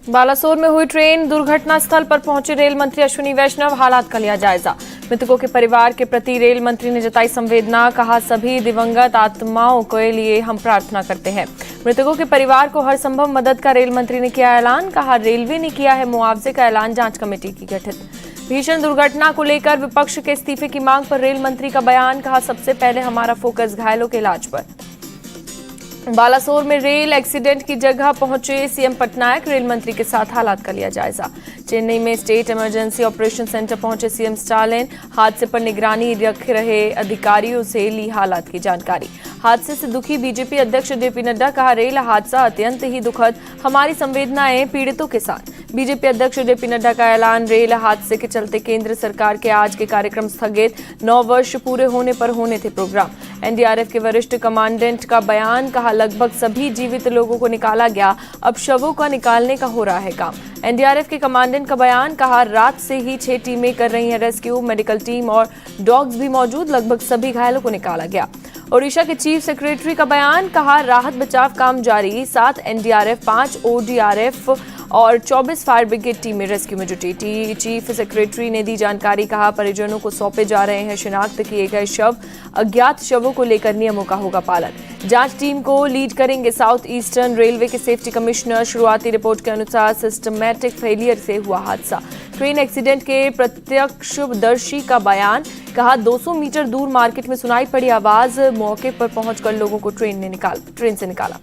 बालासोर में हुई ट्रेन दुर्घटना स्थल पर पहुंचे रेल मंत्री अश्विनी वैष्णव, हालात का लिया जायजा। मृतकों के परिवार के प्रति रेल मंत्री ने जताई संवेदना, कहा सभी दिवंगत आत्माओं के लिए हम प्रार्थना करते हैं। मृतकों के परिवार को हर संभव मदद का रेल मंत्री ने किया ऐलान, कहा रेलवे ने किया है मुआवजे का ऐलान, जांच कमेटी की गठित। भीषण दुर्घटना को लेकर विपक्ष के इस्तीफे की मांग पर रेल मंत्री का बयान, कहा सबसे पहले हमारा फोकस घायलों के इलाज पर। बालासोर में रेल एक्सीडेंट की जगह पहुंचे सीएम पटनायक, रेल मंत्री के साथ हालात का लिया जायजा। चेन्नई में स्टेट इमरजेंसी ऑपरेशन सेंटर पहुंचे सीएम स्टालिन, हादसे पर निगरानी रख रहे अधिकारियों से ली हालात की जानकारी। हादसे से दुखी बीजेपी अध्यक्ष जेपी नड्डा, कहा रेल हादसा अत्यंत ही दुखद, हमारी संवेदनाएं पीड़ितों के साथ। बीजेपी अध्यक्ष जेपी नड्डा का ऐलान, रेल हादसे के चलते केंद्र सरकार के आज के कार्यक्रम स्थगित, 9 वर्ष पूरे होने पर होने थे प्रोग्राम। एनडीआरएफ के वरिष्ठ कमांडेंट का बयान, कहा लगभग सभी जीवित लोगों को निकाला गया, अब शवों का निकालने का हो रहा है काम। एनडीआरएफ के कमांडेंट का बयान, कहा रात से ही 6 टीमें कर रही हैं रेस्क्यू, मेडिकल टीम और डॉग्स भी मौजूद, लगभग सभी घायलों को निकाला गया। ओडिशा के चीफ सेक्रेटरी का बयान, कहा राहत बचाव काम जारी, 7 एनडीआरएफ, 5 ओडीआरएफ और 24 फायर ब्रिगेड टीमें रेस्क्यू में जुटी। चीफ सेक्रेटरी ने दी जानकारी, कहा परिजनों को सौंपे जा रहे हैं शिनाख्त किए गए शव, अज्ञात शवों को लेकर नियमों का होगा पालन। जांच टीम को लीड करेंगे साउथ ईस्टर्न रेलवे के सेफ्टी कमिश्नर। शुरुआती रिपोर्ट के अनुसार सिस्टमैटिक फेलियर से हुआ हादसा। ट्रेन एक्सीडेंट के प्रत्यक्षदर्शी का बयान, कहा 200 मीटर दूर मार्केट में सुनाई पड़ी आवाज, मौके पर पहुंचकर लोगों को ट्रेन से निकाला।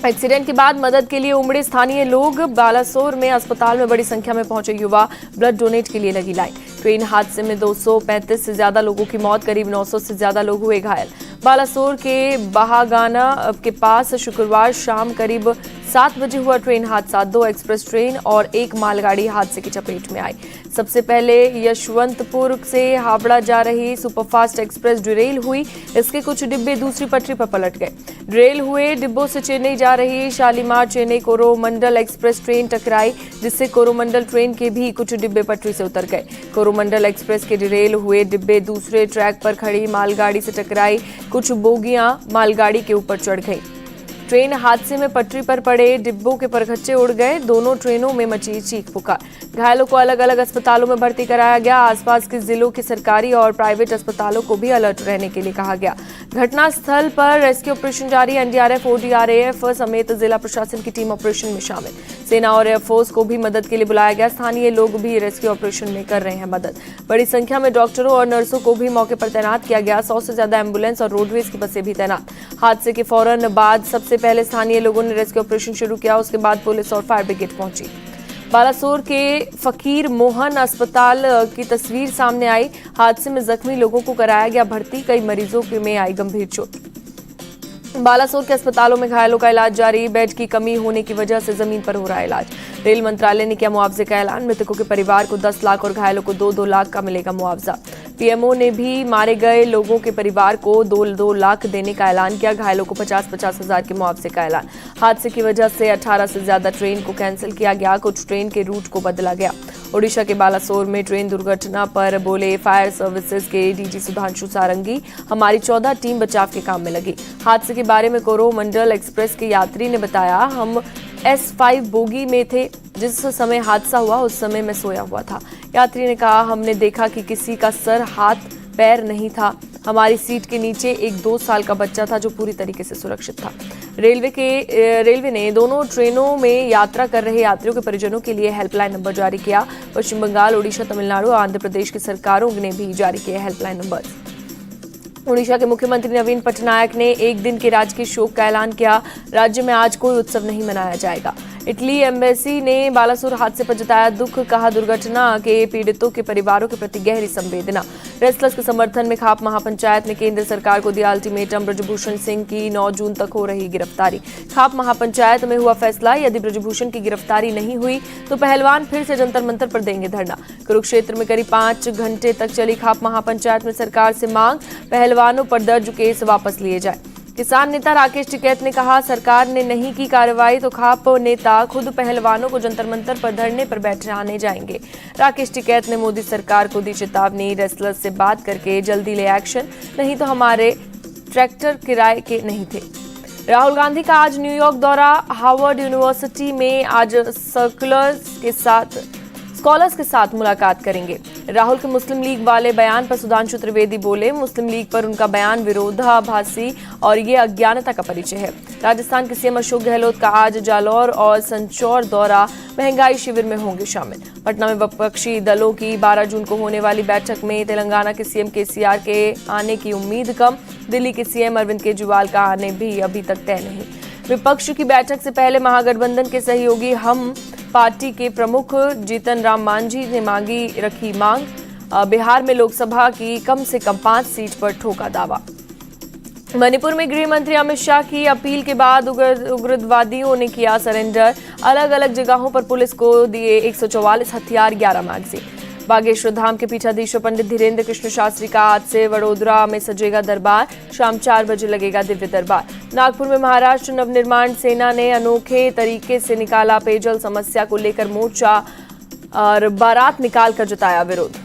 एक्सीडेंट के बाद मदद के लिए उमड़े स्थानीय लोग। बालासोर में अस्पताल में बड़ी संख्या में पहुंचे युवा, ब्लड डोनेट के लिए लगी लाइन। ट्रेन हादसे में 235 से ज्यादा लोगों की मौत, करीब 900 से ज्यादा लोग हुए घायल। बालासोर के बहागाना के पास शुक्रवार शाम करीब 7 बजे हुआ ट्रेन हादसा। 2 एक्सप्रेस ट्रेन और 1 मालगाड़ी हादसे की चपेट में आई। सबसे पहले यशवंतपुर से हावड़ा जा रही सुपरफास्ट एक्सप्रेस डिरेल हुई, इसके कुछ डिब्बे दूसरी पटरी पर पलट गए। डिरेल हुए डिब्बों से चेन्नई जा रही शालीमार चेन्नई कोरोमंडल एक्सप्रेस ट्रेन टकराई, जिससे कोरोमंडल ट्रेन के भी कुछ डिब्बे पटरी से उतर गए। कोरोमंडल एक्सप्रेस के डिरेल हुए डिब्बे दूसरे ट्रैक पर खड़ी मालगाड़ी से टकराई, कुछ बोगियां मालगाड़ी के ऊपर चढ़ गई। ट्रेन हादसे में पटरी पर पड़े डिब्बों के परखच्चे उड़ गए। दोनों ट्रेनों में मची चीख पुकार। घायलों को अलग अलग अस्पतालों में भर्ती कराया गया। आसपास के जिलों के सरकारी और प्राइवेट अस्पतालों को भी अलर्ट रहने के लिए कहा गया। घटनास्थल पर रेस्क्यू ऑपरेशन जारी। एनडीआरएफ, ओडीआरएफ समेत जिला प्रशासन की टीम ऑपरेशन में शामिल। सेना और एयरफोर्स को भी मदद के लिए बुलाया गया। स्थानीय लोग भी रेस्क्यू ऑपरेशन में कर रहे हैं मदद। बड़ी संख्या में डॉक्टरों और नर्सों को भी मौके पर तैनात किया गया। 100 से ज्यादा एम्बुलेंस और रोडवेज की बसें भी तैनात। हादसे के फौरन बाद सबसे पहले स्थानीय लोगों ने रेस्क्यू ऑपरेशन शुरू किया, उसके बाद पुलिस और फायर ब्रिगेड पहुंची। बालासोर के फकीर मोहन अस्पताल की तस्वीर सामने आई। हादसे में जख्मी लोगों को कराया गया भर्ती, कई मरीजों में आई गंभीर चोट। बालासोर के अस्पतालों में घायलों का इलाज जारी। बेड की कमी होने की वजह से जमीन पर हो रहा है इलाज। रेल मंत्रालय ने किया मुआवजे का ऐलान। मृतकों के परिवार को 10 लाख और घायलों को 2-2 लाख का मिलेगा मुआवजा। पीएमओ ने भी मारे गए लोगों के परिवार को 2-2 लाख देने का ऐलान किया। घायलों को 50-50 हजार के मुआवजे का ऐलान। हादसे की वजह से 18 से ज्यादा ट्रेन को कैंसिल किया गया, कुछ ट्रेन के रूट को बदला गया। ओडिशा के बालासोर में ट्रेन दुर्घटना पर बोले फायर सर्विसेज के डीजी सुधांशु सारंगी, हमारी 14 टीम बचाव के काम में लगी। हादसे के बारे में कोरोमंडल एक्सप्रेस के यात्री ने बताया, हम S5 बोगी में थे, जिस समय हादसा हुआ उस समय मैं सोया हुआ था। यात्री ने कहा, हमने देखा कि किसी का सर हाथ पैर नहीं था। हमारी सीट के नीचे एक 2 साल का बच्चा था जो पूरी तरीके से सुरक्षित था। रेलवे ने दोनों ट्रेनों में यात्रा कर रहे यात्रियों के परिजनों के लिए हेल्पलाइन नंबर जारी किया। पश्चिम बंगाल, ओडिशा, तमिलनाडु और आंध्र प्रदेश की सरकारों ने भी जारी किए हेल्पलाइन नंबर। ओडिशा के मुख्यमंत्री नवीन पटनायक ने एक दिन के राजकीय शोक का ऐलान किया। राज्य में आज कोई उत्सव नहीं मनाया जाएगा। इटली एम्बेसी ने बालासोर हादसे पर जताया दुख, कहा दुर्घटना के पीड़ितों के परिवारों के प्रति गहरी संवेदना। रेस्टलर्स के समर्थन में खाप महापंचायत ने केंद्र सरकार को दिया अल्टीमेटम। ब्रजभूषण सिंह की 9 जून तक हो रही गिरफ्तारी। खाप महापंचायत में हुआ फैसला, यदि ब्रजभूषण की गिरफ्तारी नहीं हुई तो पहलवान फिर से जंतर मंतर पर देंगे धरना। कुरुक्षेत्र में करीब 5 घंटे तक चली खाप महापंचायत में सरकार से मांग, पहलवानों पर दर्ज केस वापस लिए जाए। किसान नेता राकेश टिकैत ने कहा, सरकार ने नहीं की कार्रवाई तो खाप नेता खुद पहलवानों को जंतर मंतर पर धरने पर बैठाने जाएंगे। राकेश टिकैत ने मोदी सरकार को दी चेतावनी, रेसलर्स से बात करके जल्दी ले एक्शन, नहीं तो हमारे ट्रैक्टर किराए के नहीं थे। राहुल गांधी का आज न्यूयॉर्क दौरा। हार्वर्ड यूनिवर्सिटी में आज स्कॉलर्स के साथ मुलाकात करेंगे। राहुल के मुस्लिम लीग वाले बयान पर सुधांशु त्रिवेदी बोले, मुस्लिम लीग पर उनका बयान विरोधाभासी और ये अज्ञानता का परिचय है। राजस्थान के सीएम अशोक गहलोत का आज जालौर और संचौर दौरा। महंगाई शिविर में होंगे शामिल। पटना में विपक्षी दलों की 12 जून को होने वाली बैठक में तेलंगाना के सीएम केसीआर के आने की उम्मीद कम। दिल्ली के सीएम अरविंद केजरीवाल का आने भी अभी तक तय नहीं। विपक्ष की बैठक से पहले महागठबंधन के सहयोगी हम पार्टी के प्रमुख जीतन राम मांझी ने रखी मांग। बिहार में लोकसभा की कम से कम 5 सीट पर ठोका दावा। मणिपुर में गृह मंत्री अमित शाह की अपील के बाद उग्रवादियों ने किया सरेंडर। अलग अलग जगहों पर पुलिस को दिए 144 हथियार, 11 मैगजीन। बागेश्वर धाम के पीठाधीश्वर पंडित धीरेन्द्र कृष्ण शास्त्री का आज से वडोदरा में सजेगा दरबार। शाम 4 बजे लगेगा दिव्य दरबार। नागपुर में महाराष्ट्र नवनिर्माण सेना ने अनोखे तरीके से निकाला पेयजल समस्या को लेकर मोर्चा और बारात निकालकर जताया विरोध।